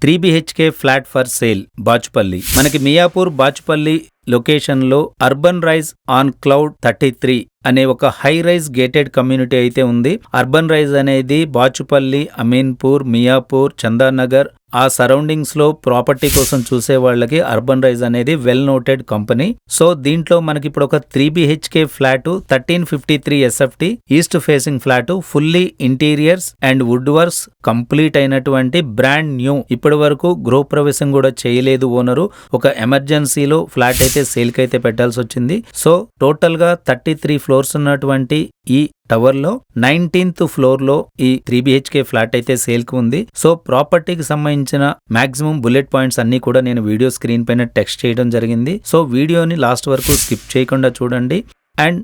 3 BHK flat for sale Bachupally. మనకి Miyapur Bachupally location లో Urban Rise On Cloud 33 అనే ఒక హై రైజ్ గేటెడ్ కమ్యూనిటీ అయితే ఉంది. అర్బన్ రైజ్ అనేది బాచుపల్లి, అమీన్పూర్, మియాపూర్, చందానగర్ ఆ సరౌండింగ్స్ లో ప్రాపర్టీ కోసం చూసే వాళ్ళకి అర్బన్ రైజ్ అనేది వెల్ నోటెడ్ కంపెనీ. సో దీంట్లో మనకి ఇప్పుడు ఒక 3 BHK flat 1353 SFT east facing flat fully interiors and wood works complete అయినటువంటి బ్రాండ్ న్యూ, ఇప్పటి వరకు గృహ ప్రవేశం కూడా చేయలేదు ఓనరు. ఒక ఎమర్జెన్సీలో ఫ్లాట్ అయితే సేల్ కి అయితే పెట్టాల్సి వచ్చింది. సో టోటల్ గా 33 ఫ్లోర్స్ ఉన్నటువంటి ఈ టవర్ లో 19th ఫ్లోర్ లో ఈ 3 BHK ఫ్లాట్ అయితే సేల్ కు ఉంది. సో ప్రాపర్టీకి సంబంధించిన మాక్సిమం బుల్లెట్ పాయింట్స్ అన్ని కూడా నేను వీడియో స్క్రీన్ పైన టెక్స్ట్ చేయడం జరిగింది. సో వీడియోని లాస్ట్ వరకు స్కిప్ చేయకుండా చూడండి. And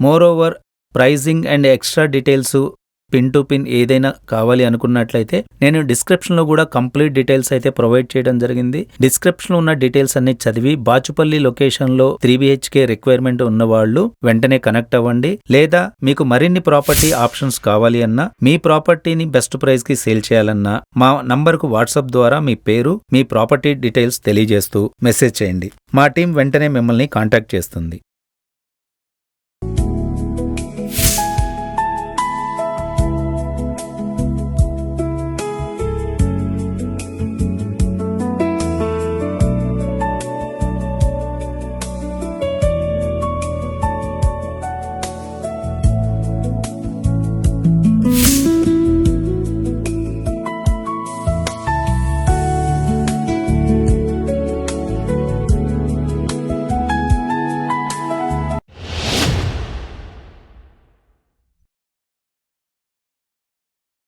moreover pricing and extra details pin to pin ఏదైనా కావాలి అనుకున్నట్లయితే నేను డిస్క్రిప్షన్ లో కూడా కంప్లీట్ డీటెయిల్స్ అయితే ప్రొవైడ్ చేయడం జరిగింది. డిస్క్రిప్షన్ లో ఉన్న డీటెయిల్స్ అన్ని చదివి బాచుపల్లి లొకేషన్ లో 3 BHK రిక్వైర్మెంట్ ఉన్న వాళ్ళు వెంటనే కనెక్ట్ అవ్వండి. లేదా మీకు మరిన్ని ప్రాపర్టీ ఆప్షన్స్ కావాలి అన్నా, మీ ప్రాపర్టీని బెస్ట్ ప్రైస్ కి సేల్ చేయాలన్నా మా నంబర్ కు వాట్సాప్ ద్వారా మీ పేరు, మీ ప్రాపర్టీ డీటెయిల్స్ తెలియజేస్తూ మెసేజ్ చేయండి. మా టీం వెంటనే మిమ్మల్ని కాంటాక్ట్ చేస్తుంది.